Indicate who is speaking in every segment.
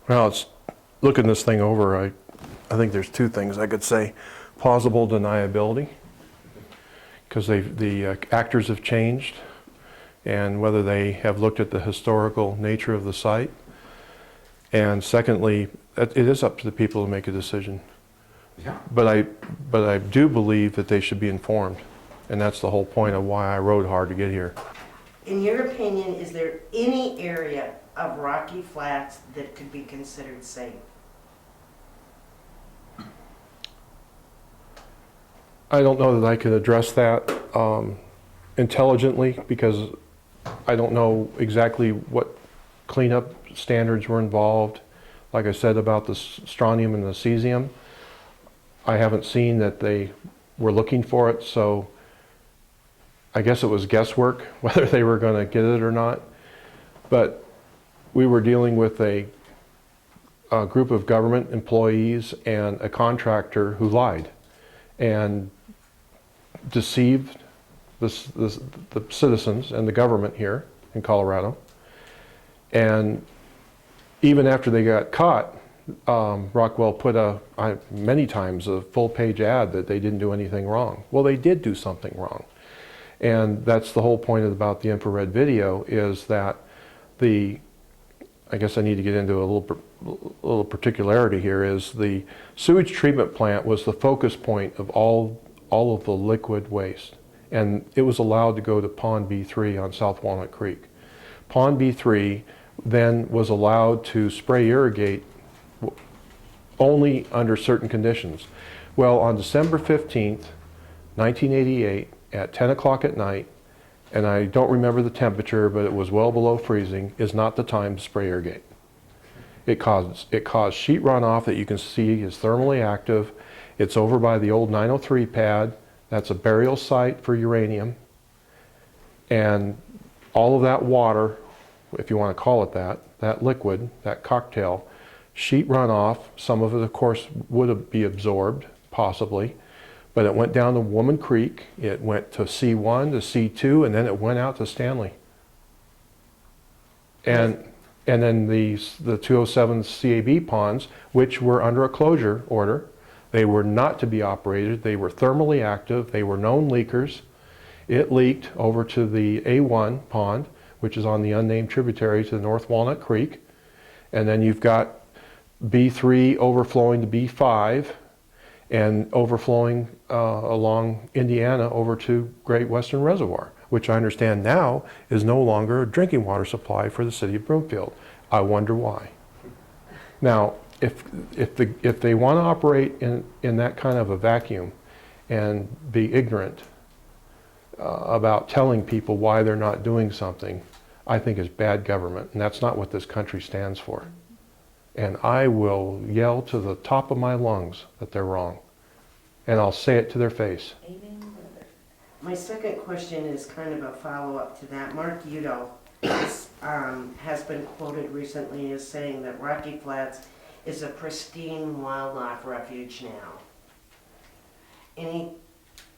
Speaker 1: Well, it's looking this thing over, I think there's two things I could say. Plausible deniability, because the actors have changed, and whether they have looked at the historical nature of the site. And secondly, it is up to the people to make a decision.
Speaker 2: Yeah.
Speaker 1: But I do believe that they should be informed, and that's the whole point of why I rode hard to get here.
Speaker 3: In your opinion, is there any area of Rocky Flats that could be considered safe?
Speaker 1: I don't know that I could address that intelligently, because I don't know exactly what cleanup standards were involved. Like I said about the strontium and the cesium, I haven't seen that they were looking for it, so I guess it was guesswork whether they were going to get it or not. But we were dealing with a group of government employees and a contractor who lied and deceived the citizens and the government here in Colorado. And even after they got caught, Rockwell put many times a full-page ad that they didn't do anything wrong. Well, they did do something wrong. And that's the whole point about the infrared video, is that I guess I need to get into a little particularity here, is the sewage treatment plant was the focus point of all of the liquid waste. And it was allowed to go to Pond B3 on South Walnut Creek. Pond B3 then was allowed to spray irrigate only under certain conditions. Well, on December 15th, 1988, at 10 o'clock at night, and I don't remember the temperature, but it was well below freezing, is not the time to spray irrigate. It caused sheet runoff that you can see is thermally active. It's over by the old 903 pad. That's a burial site for uranium. And all of that water, if you want to call it that liquid, that cocktail, sheet runoff, some of it of course would be absorbed, possibly, but it went down to Woman Creek, it went to C1, to C2, and then it went out to Stanley. And then the 207 CAB ponds, which were under a closure order, they were not to be operated, they were thermally active, they were known leakers. It leaked over to the A1 pond, which is on the unnamed tributary to the North Walnut Creek. And then you've got B3 overflowing to B5 and overflowing along Indiana over to Great Western Reservoir, which I understand now is no longer a drinking water supply for the city of Broomfield. I wonder why. Now, if they want to operate in that kind of a vacuum and be ignorant about telling people why they're not doing something, I think is bad government, and that's not what this country stands for. And I will yell to the top of my lungs that they're wrong. And I'll say it to their face.
Speaker 3: Amen, brother. My second question is kind of a follow-up to that. Mark Udo has been quoted recently as saying that Rocky Flats is a pristine wildlife refuge now. Any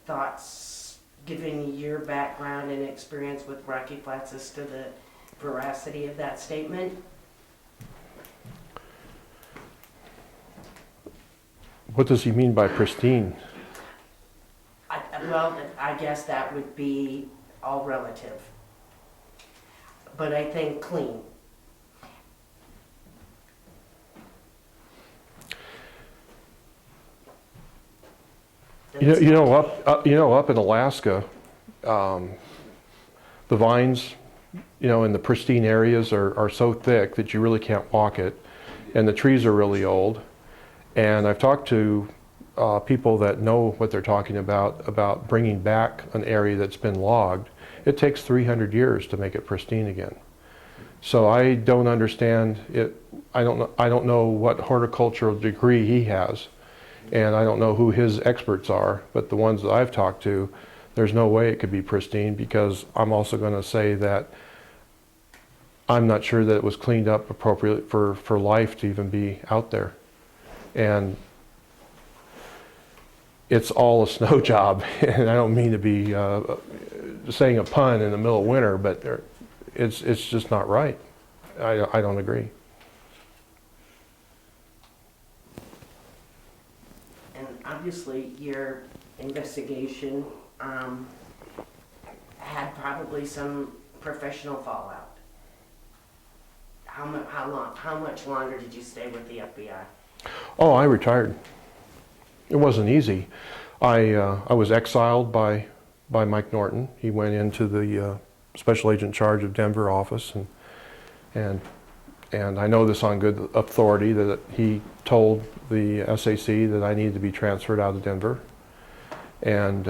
Speaker 3: thoughts, given your background and experience with Rocky Flats, as to the veracity of that statement?
Speaker 1: What does he mean by pristine?
Speaker 3: Well, I guess that would be all relative. But I think clean.
Speaker 1: You know, up in Alaska, the vines, in the pristine areas are so thick that you really can't walk it, and the trees are really old. And I've talked to people that know what they're talking about bringing back an area that's been logged. It takes 300 years to make it pristine again. So I don't understand it. I don't know what horticultural degree he has, and I don't know who his experts are, but the ones that I've talked to, there's no way it could be pristine, because I'm also going to say that I'm not sure that it was cleaned up appropriately for life to even be out there. And it's all a snow job, and I don't mean to be saying a pun in the middle of winter, but it's just not right. I don't agree.
Speaker 3: obviously your investigation had probably some professional fallout. How much longer did you stay with the FBI?
Speaker 1: Oh, I retired. It wasn't easy. I was exiled by Mike Norton. He went into the special agent in charge of Denver office, and I know this on good authority that he told the SAC that I needed to be transferred out of Denver, and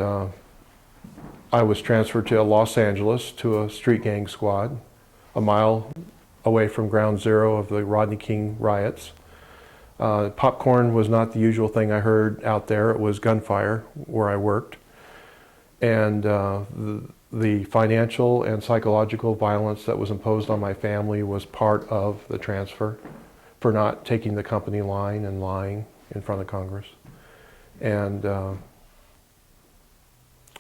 Speaker 1: I was transferred to Los Angeles to a street gang squad, a mile away from ground zero of the Rodney King riots. Popcorn was not the usual thing I heard out there. It was gunfire where I worked. And the financial and psychological violence that was imposed on my family was part of the transfer for not taking the company line and lying in front of Congress. And,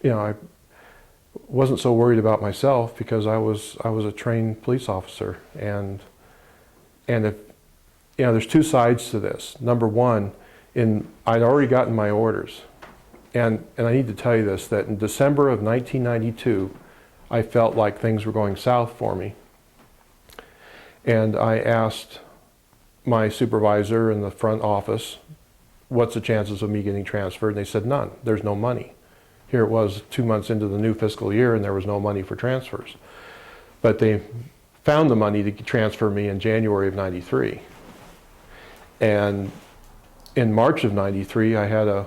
Speaker 1: I wasn't so worried about myself because I was a trained police officer. And if there's two sides to this. Number one, I'd already gotten my orders. And I need to tell you this, that in December of 1992, I felt like things were going south for me. And I asked my supervisor in the front office, what's the chances of me getting transferred? And they said, none, there's no money. Here it was 2 months into the new fiscal year and there was no money for transfers. But they found the money to transfer me in January of 93. And in March of 93, I had a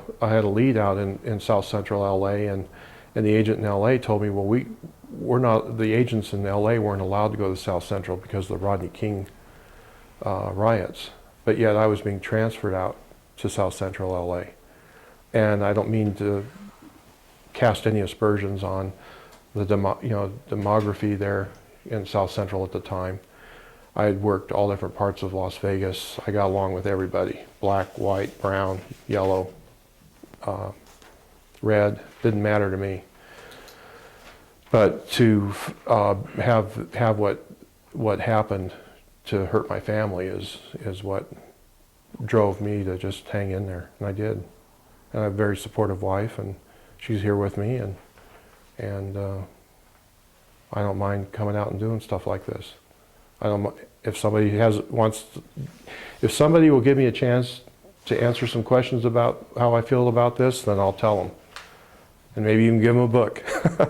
Speaker 1: lead out in South Central LA, and the agent in LA told me, well, the agents in LA weren't allowed to go to South Central because of the Rodney King riots. But yet I was being transferred out to South Central LA. And I don't mean to cast any aspersions on the demography there in South Central at the time. I had worked all different parts of Las Vegas. I got along with everybody, black, white, brown, yellow, red, didn't matter to me. But to have what happened to hurt my family is what drove me to just hang in there, and I did. And I have a very supportive wife, and she's here with me, and I don't mind coming out and doing stuff like this. If somebody if somebody will give me a chance to answer some questions about how I feel about this, then I'll tell them. And maybe even give them a book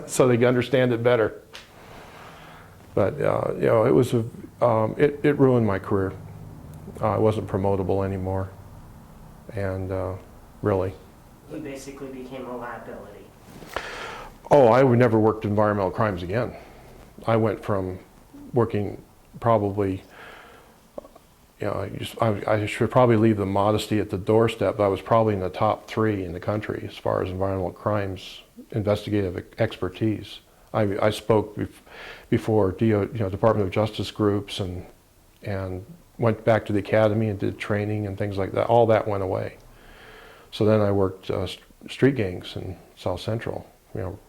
Speaker 1: so they can understand it better. But it was it ruined my career. I wasn't promotable anymore, and really.
Speaker 3: You basically became a liability.
Speaker 1: Oh, I would never worked environmental crimes again. I went from working probably, I should probably leave the modesty at the doorstep, but I was probably in the top 3 in the country as far as environmental crimes investigative expertise. I spoke before Department of Justice groups and went back to the academy and did training and things like that. All that went away. So then I worked street gangs in South Central,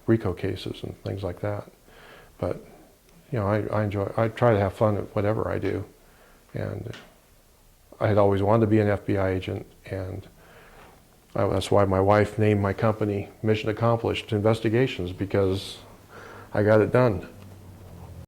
Speaker 1: RICO cases and things like that. But I try to have fun at whatever I do. And I had always wanted to be an FBI agent, and that's why my wife named my company Mission Accomplished Investigations, because I got it done.